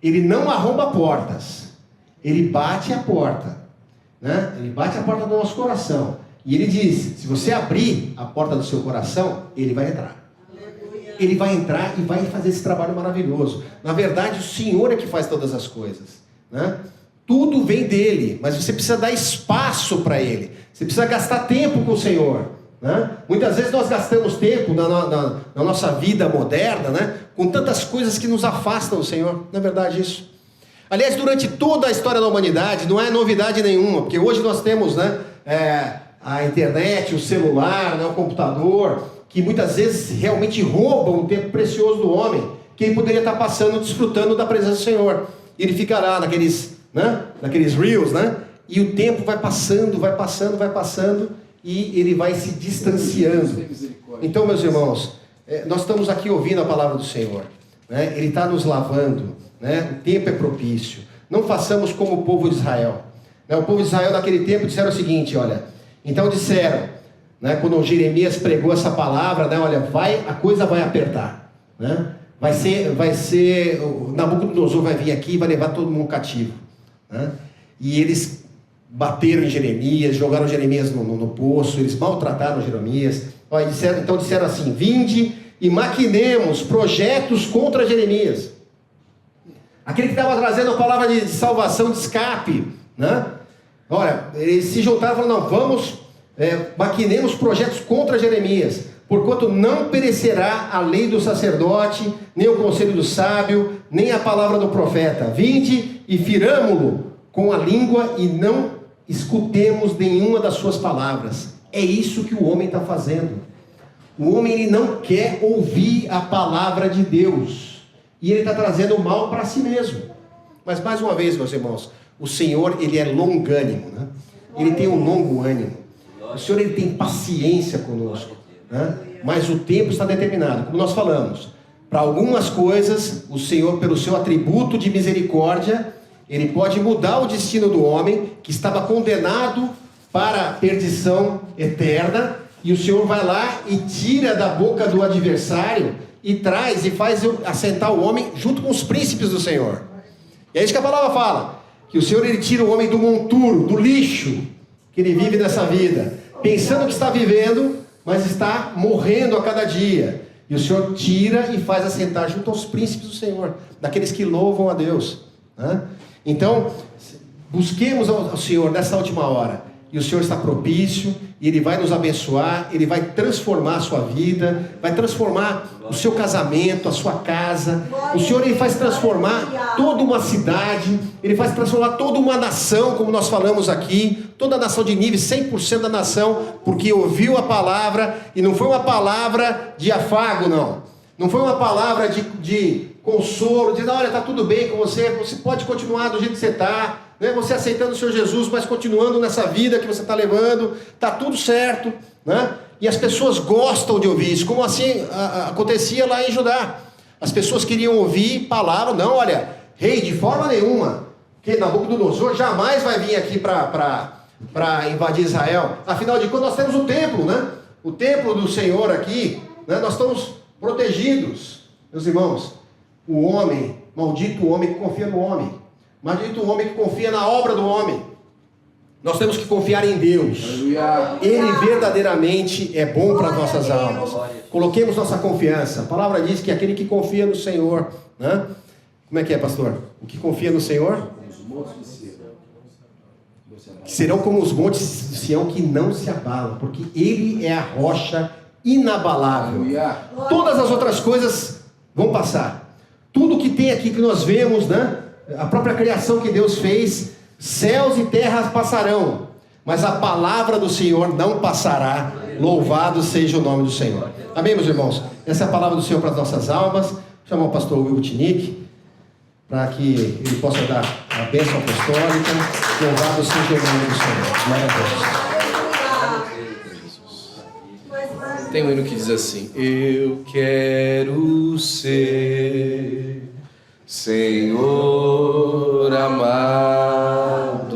Ele não arromba portas. Ele bate a porta, né? Ele bate a porta do nosso coração. E ele diz, se você abrir a porta do seu coração, ele vai entrar. Ele vai entrar e vai fazer esse trabalho maravilhoso. Na verdade, o Senhor é que faz todas as coisas, né? Tudo vem dele, mas você precisa dar espaço para ele. Você precisa gastar tempo com o Senhor, né? Muitas vezes nós gastamos tempo na nossa vida moderna, né? Com tantas coisas que nos afastam do Senhor. Não é verdade isso? Aliás, durante toda a história da humanidade, não é novidade nenhuma, porque hoje nós temos, né, a internet, o celular, né, o computador, que muitas vezes realmente roubam um tempo precioso do homem, que ele poderia estar passando, desfrutando da presença do Senhor. E ele fica lá naqueles reels, né? E o tempo vai passando, e ele vai se distanciando. Então, meus irmãos, nós estamos aqui ouvindo a palavra do Senhor, né? Ele está nos lavando, né? O tempo é propício. Não façamos como o povo de Israel, né? O povo de Israel naquele tempo disseram o seguinte, olha, então disseram, né, quando Jeremias pregou essa palavra, né, olha, a coisa vai apertar, né? Vai ser, o Nabucodonosor vai vir aqui e vai levar todo mundo cativo, né? E eles bateram em Jeremias, jogaram Jeremias no poço, eles maltrataram Jeremias. Olha, então disseram assim, vinde e maquinemos projetos contra Jeremias. Aquele que estava trazendo a palavra de salvação, de escape, né? Olha, eles se juntaram e falaram, não, vamos, maquinemos projetos contra Jeremias, porquanto não perecerá a lei do sacerdote, nem o conselho do sábio, nem a palavra do profeta. Vinde e firamo-lo com a língua e não escutemos nenhuma das suas palavras. É isso que o homem está fazendo. O homem, ele não quer ouvir a palavra de Deus, e ele está trazendo o mal para si mesmo. Mas mais uma vez, meus irmãos, o Senhor, ele é longânimo, né? Ele tem um longo ânimo. O Senhor, ele tem paciência conosco, né? Mas o tempo está determinado, como nós falamos. Para algumas coisas, o Senhor, pelo seu atributo de misericórdia, ele pode mudar o destino do homem, que estava condenado para a perdição eterna, e o Senhor vai lá e tira da boca do adversário, e traz e faz assentar o homem junto com os príncipes do Senhor. E é isso que a palavra fala, que o Senhor, ele tira o homem do monturo, do lixo que ele vive nessa vida, pensando que está vivendo, mas está morrendo a cada dia. E o Senhor tira e faz assentar junto aos príncipes do Senhor, daqueles que louvam a Deus, né? Então, busquemos ao Senhor nessa última hora, e o Senhor está propício, e Ele vai nos abençoar, Ele vai transformar a sua vida, vai transformar o seu casamento, a sua casa. O Senhor, Ele faz transformar toda uma cidade, Ele faz transformar toda uma nação, como nós falamos aqui, toda a nação de Nínive, 100% da nação, porque ouviu a palavra, e não foi uma palavra de afago, não foi uma palavra de consolo, de olha, está tudo bem com você, você pode continuar do jeito que você está, né? Você aceitando o Senhor Jesus, mas continuando nessa vida que você está levando, está tudo certo, né? E as pessoas gostam de ouvir isso, como assim acontecia lá em Judá. As pessoas queriam ouvir palavra, não, olha, rei, de forma nenhuma, que Nabucodonosor jamais vai vir aqui para invadir Israel. Afinal de contas, nós temos o templo, né? O templo do Senhor aqui, né? Nós estamos protegidos. Meus irmãos, o homem, maldito o homem que confia no homem, maldito o homem que confia na obra do homem. Nós temos que confiar em Deus. Ele verdadeiramente é bom para as nossas almas. Coloquemos nossa confiança. A palavra diz que aquele que confia no Senhor, né? Como é que é, pastor? O que confia no Senhor? Que serão como os montes de Sião que não se abalam, porque Ele é a rocha inabalável. Todas as outras coisas vão passar. Tudo que tem aqui que nós vemos, né? A própria criação que Deus fez, céus e terras passarão, mas a palavra do Senhor não passará. Louvado seja o nome do Senhor. Amém, meus irmãos? Essa é a palavra do Senhor para as nossas almas. Vou chamar o pastor Will Tinick, para que ele possa dar a bênção apostólica. Louvado seja o nome do Senhor. Glória a Deus.
Tem um hino que diz assim: eu quero ser Senhor amado,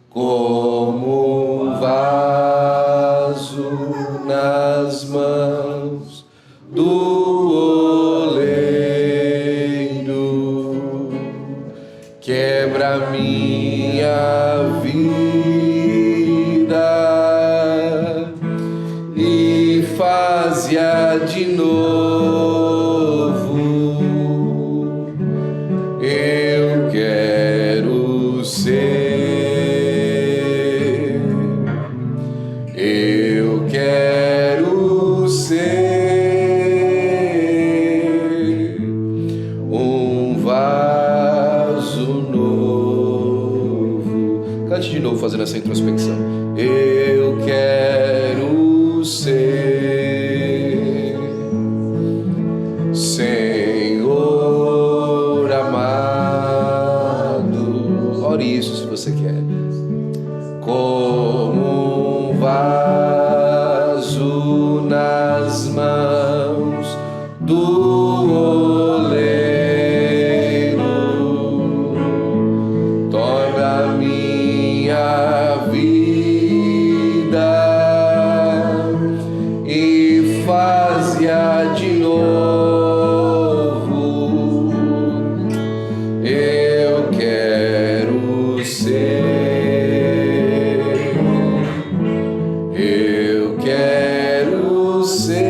como um vaso nas mãos do oleiro, quebra minha vida e faz-a de novo. Eu quero ser, eu quero ser um vaso novo. Cante de novo, fazendo essa introspecção. Eu quero ser Senhor amado. Ore isso se você quer. Como um vaso nas mãos do oleiro, torna minha vida e faz-a de novo. Eu quero ser, eu quero ser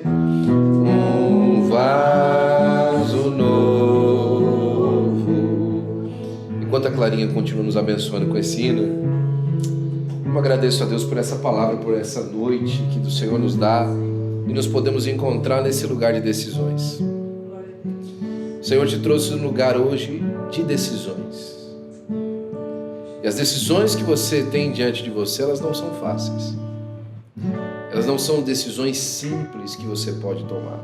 um vaso novo. Enquanto a Clarinha continua nos abençoando com esse hino, eu agradeço a Deus por essa palavra, por essa noite que o Senhor nos dá e nos podemos encontrar nesse lugar de decisões. O Senhor te trouxe um lugar hoje de decisões. E as decisões que você tem diante de você, elas não são fáceis. Elas não são decisões simples que você pode tomar.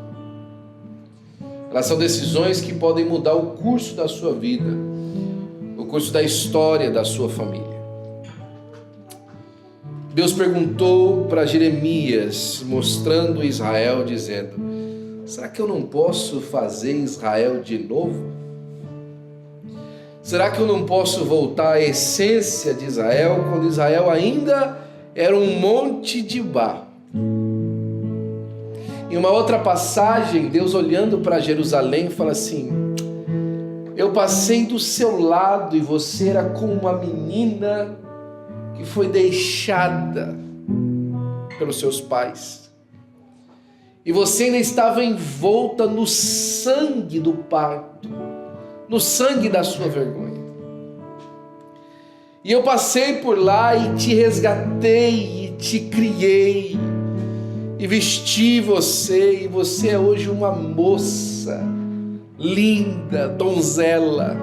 Elas são decisões que podem mudar o curso da sua vida, o curso da história da sua família. Deus perguntou para Jeremias, mostrando Israel, dizendo: será que eu não posso fazer Israel de novo? Será que eu não posso voltar à essência de Israel, quando Israel ainda era um monte de barro? Em uma outra passagem, Deus olhando para Jerusalém fala assim: eu passei do seu lado e você era como uma menina que foi deixada pelos seus pais. E você ainda estava envolta no sangue do parto, no sangue da sua vergonha. E eu passei por lá e te resgatei, e te criei, e vesti você, e você é hoje uma moça linda, donzela.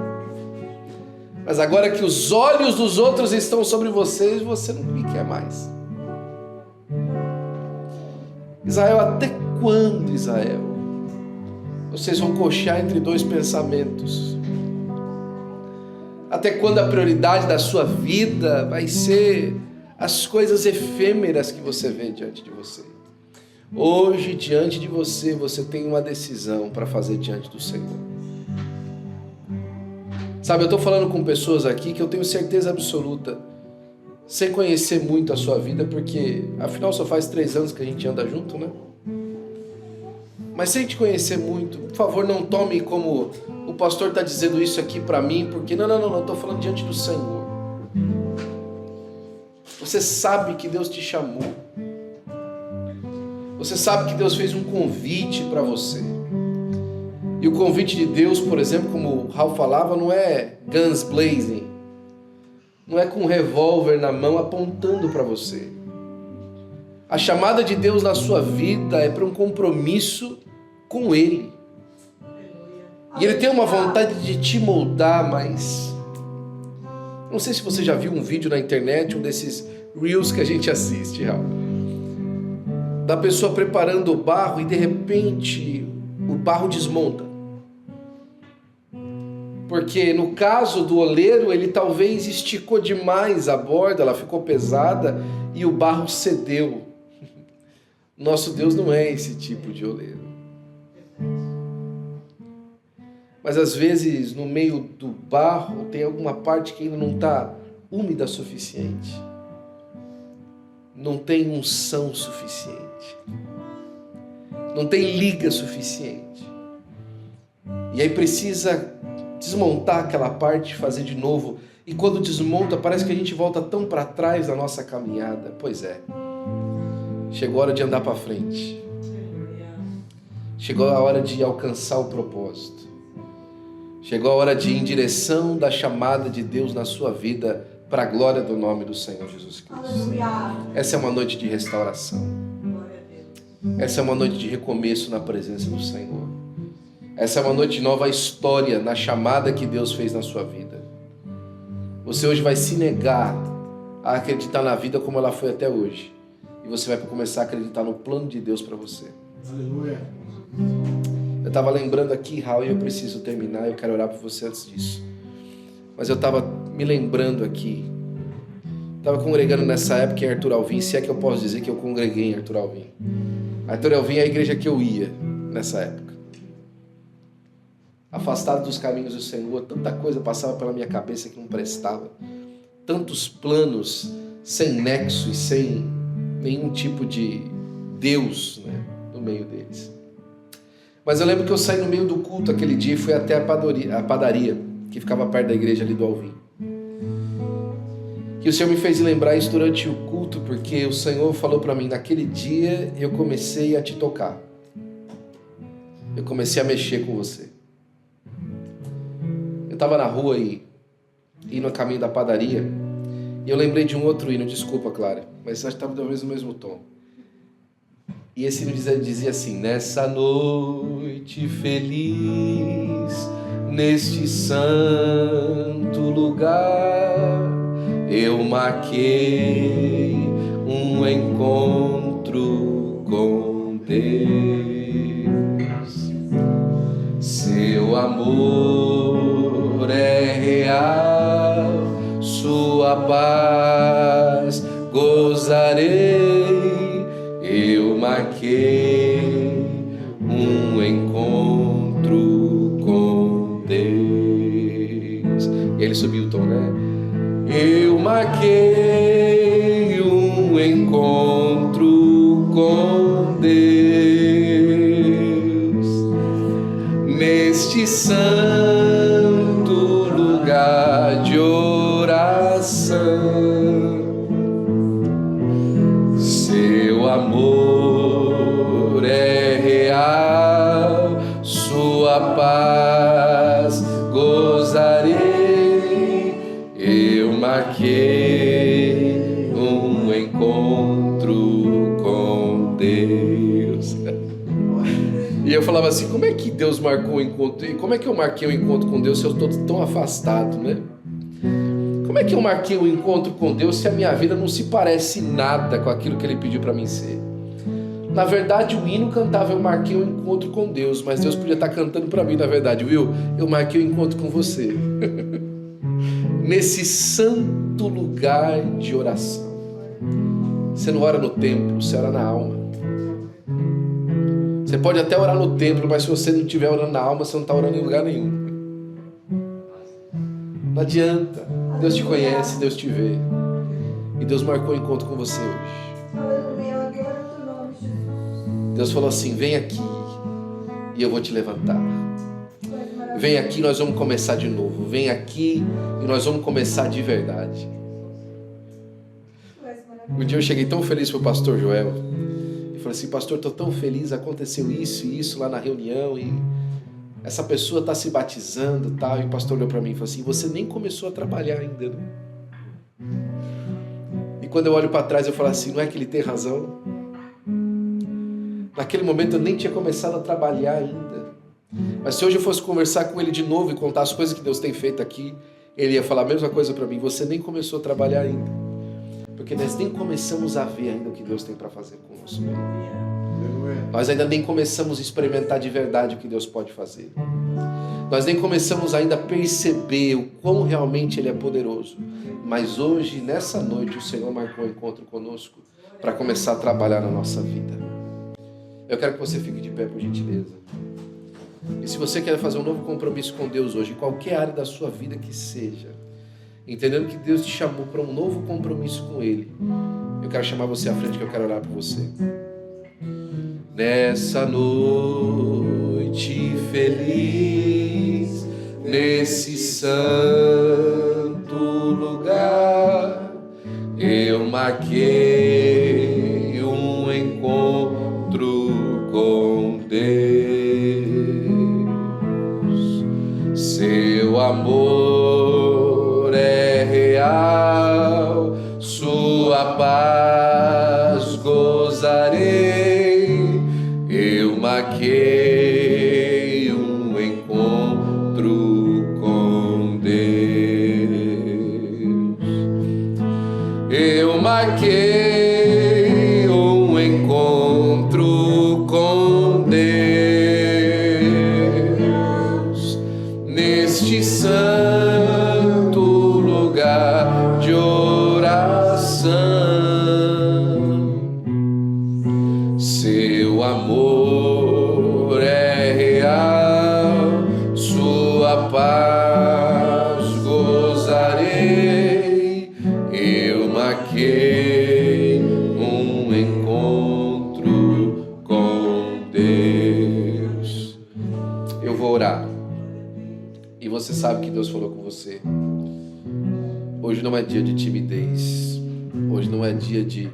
Mas agora que os olhos dos outros estão sobre vocês, você não me quer mais. Israel, até quando, Israel, vocês vão coxar entre dois pensamentos? Até quando a prioridade da sua vida vai ser as coisas efêmeras que você vê diante de você? Hoje, diante de você, você tem uma decisão para fazer diante do Senhor. Sabe, eu estou falando com pessoas aqui que eu tenho certeza absoluta, sem conhecer muito a sua vida, porque afinal só faz 3 anos que a gente anda junto, né? Mas sem te conhecer muito, por favor, não tome como o pastor está dizendo isso aqui para mim, porque não, estou falando diante do Senhor. Você sabe que Deus te chamou. Você sabe que Deus fez um convite para você. E o convite de Deus, por exemplo, como o Raul falava, não é guns blazing. Não é com um revólver na mão apontando para você. A chamada de Deus na sua vida é para um compromisso com Ele. E Ele tem uma vontade de te moldar, mas... Não sei se você já viu um vídeo na internet, um desses reels que a gente assiste, Raul, da pessoa preparando o barro e de repente o barro desmonta. Porque no caso do oleiro, ele talvez esticou demais a borda, ela ficou pesada e o barro cedeu. Nosso Deus não é esse tipo de oleiro. Mas às vezes no meio do barro tem alguma parte que ainda não está úmida o suficiente. Não tem unção suficiente. Não tem liga suficiente. E aí precisa desmontar aquela parte e fazer de novo. E quando desmonta, parece que a gente volta tão para trás da nossa caminhada. Pois é. Chegou a hora de andar para frente. Chegou a hora de alcançar o propósito. Chegou a hora de ir em direção da chamada de Deus na sua vida para a glória do nome do Senhor Jesus Cristo. Essa é uma noite de restauração. Essa é uma noite de recomeço na presença do Senhor. Essa é uma noite de nova história na chamada que Deus fez na sua vida. Você hoje vai se negar a acreditar na vida como ela foi até hoje. E você vai começar a acreditar no plano de Deus para você. Aleluia. Eu estava lembrando aqui, Raul, e eu preciso terminar, eu quero orar por você antes disso. Mas eu estava me lembrando aqui. Estava congregando nessa época em Arthur Alvim, se é que eu posso dizer que eu congreguei em Arthur Alvim. Arthur Alvim é a igreja que eu ia nessa época. Afastado dos caminhos do Senhor, tanta coisa passava pela minha cabeça que não prestava. Tantos planos sem nexo e sem nenhum tipo de Deus, né, no meio deles. Mas eu lembro que eu saí no meio do culto aquele dia e fui até a padaria que ficava perto da igreja ali do Alvim. E o Senhor me fez lembrar isso durante o culto, porque o Senhor falou para mim, naquele dia eu comecei a te tocar. Eu comecei a mexer com você. Eu estava na rua e no caminho da padaria, e eu lembrei de um outro hino, desculpa, Clara, mas acho que estava talvez no mesmo tom. E esse hino dizia assim: nessa noite feliz, neste santo lugar, eu marquei um encontro com Deus. Seu amor é real, sua paz gozarei. Eu marquei um encontro com Deus. E ele subiu o tom, né? Eu marquei um encontro com Deus neste santo lugar de oração. Seu amor é real, sua paz gozarei. Eu marquei Deus. E eu falava assim, como é que Deus marcou o encontro? E como é que eu marquei o encontro com Deus se eu estou tão afastado, né? Como é que eu marquei o encontro com Deus se a minha vida não se parece nada com aquilo que Ele pediu para mim ser? Na verdade, o hino cantava, eu marquei o encontro com Deus, mas Deus podia estar cantando para mim, na verdade, Will, eu marquei o encontro com você. Nesse santo lugar de oração. Você não ora no templo, você ora na alma. Você pode até orar no templo, mas se você não estiver orando na alma, você não está orando em lugar nenhum. Não adianta. Deus te conhece, Deus te vê. E Deus marcou o encontro com você hoje. Deus falou assim, vem aqui e eu vou te levantar. Vem aqui e nós vamos começar de novo. Vem aqui e nós vamos começar de verdade. Um dia eu cheguei tão feliz para o pastor Joel. E falei assim, pastor, estou tão feliz, aconteceu isso e isso lá na reunião. E essa pessoa está se batizando e tal. E o pastor olhou para mim e falou assim, você nem começou a trabalhar ainda, né? E quando eu olho para trás eu falo assim, não é que ele tem razão? Naquele momento eu nem tinha começado a trabalhar ainda. Mas se hoje eu fosse conversar com ele de novo e contar as coisas que Deus tem feito aqui, ele ia falar a mesma coisa para mim, você nem começou a trabalhar ainda. Porque nós nem começamos a ver ainda o que Deus tem para fazer conosco. Nós ainda nem começamos a experimentar de verdade o que Deus pode fazer. Nós nem começamos ainda a perceber o quão realmente Ele é poderoso. Mas hoje, nessa noite, o Senhor marcou um encontro conosco para começar a trabalhar na nossa vida. Eu quero que você fique de pé, por gentileza. E se você quer fazer um novo compromisso com Deus hoje, em qualquer área da sua vida que seja, entendendo que Deus te chamou para um novo compromisso com Ele, eu quero chamar você à frente, que eu quero orar por você. Nessa noite feliz, nesse santo lugar, eu marquei um encontro com Deus. Seu amor é real, sua paz gozarei. Eu marquei um encontro com Deus. Eu marquei um encontro com Deus neste santo lugar de oração. Seu amor é real, sua paz gozarei. Eu marquei um encontro com Deus. Eu vou orar. E você sabe que Deus falou com você. Hoje não é dia de timidez. Hoje não é dia de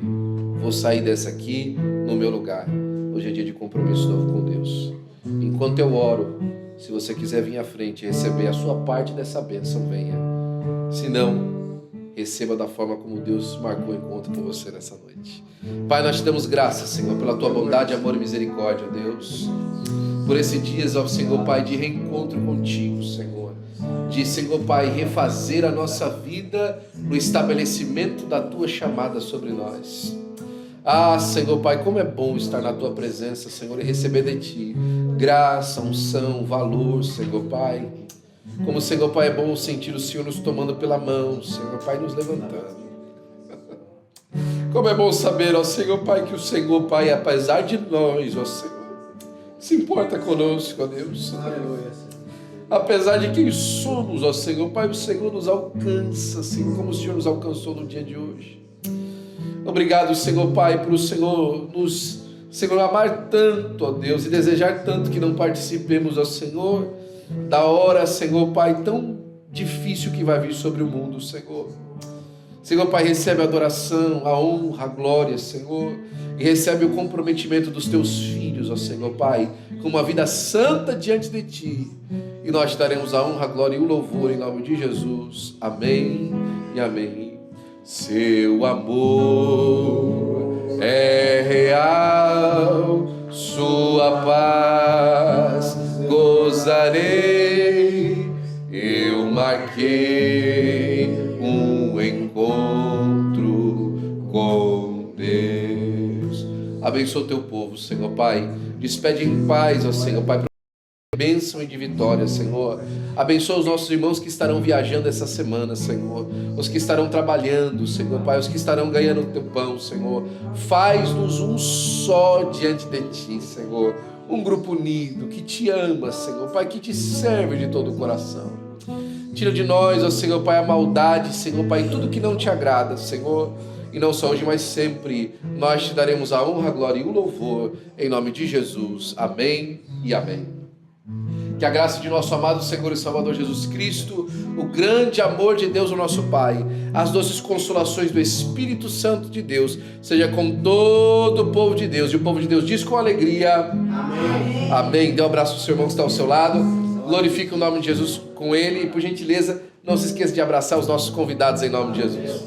vou sair dessa aqui no meu lugar. Hoje é dia de compromisso novo com Deus. Enquanto eu oro, se você quiser vir à frente e receber a sua parte dessa bênção, venha. Se não, receba da forma como Deus marcou o encontro com você nessa noite. Pai, nós te damos graças, Senhor, pela tua bondade, amor e misericórdia, Deus. Por esse dia, ó Senhor, Pai, de reencontro contigo, Senhor. De, Senhor, Pai, refazer a nossa vida no estabelecimento da tua chamada sobre nós. Ah, Senhor Pai, como é bom estar na Tua presença, Senhor, e receber de Ti graça, unção, valor, Senhor Pai. Como, Senhor Pai, é bom sentir o Senhor nos tomando pela mão, Senhor Pai, nos levantando. Como é bom saber, ó Senhor Pai, que o Senhor Pai, apesar de nós, ó Senhor, se importa conosco, ó Deus. Apesar de quem somos, ó Senhor Pai, o Senhor nos alcança, assim como o Senhor nos alcançou no dia de hoje. Obrigado, Senhor Pai, por o Senhor nos, Senhor, amar tanto, ó Deus, e desejar tanto que não participemos, ó Senhor, da hora, Senhor Pai, tão difícil que vai vir sobre o mundo, Senhor. Senhor Pai, recebe a adoração, a honra, a glória, Senhor, e recebe o comprometimento dos Teus filhos, ó Senhor Pai, com uma vida santa diante de Ti, e nós daremos a honra, a glória e o louvor em nome de Jesus. Amém e amém. Seu amor é real, paz gozarei. Eu marquei um encontro com Deus. Abençoa o teu povo, Senhor Pai. Despede em paz, ó Senhor Pai, bênção e de vitória, Senhor. Abençoa os nossos irmãos que estarão viajando essa semana, Senhor. Os que estarão trabalhando, Senhor Pai. Os que estarão ganhando o teu pão, Senhor. Faz-nos um só diante de Ti, Senhor. Um grupo unido que Te ama, Senhor Pai, que Te serve de todo o coração. Tira de nós, ó Senhor Pai, a maldade, Senhor Pai, tudo que não Te agrada, Senhor. E não só hoje, mas sempre nós Te daremos a honra, a glória e o louvor. Em nome de Jesus. Amém e amém. Que a graça de nosso amado Senhor e Salvador Jesus Cristo, o grande amor de Deus, o nosso Pai, as doces consolações do Espírito Santo de Deus, seja com todo o povo de Deus. E o povo de Deus diz com alegria: amém. Amém. Dê um abraço para o seu irmão que está ao seu lado. Glorifique o nome de Jesus com ele. E por gentileza, não se esqueça de abraçar os nossos convidados em nome de Jesus.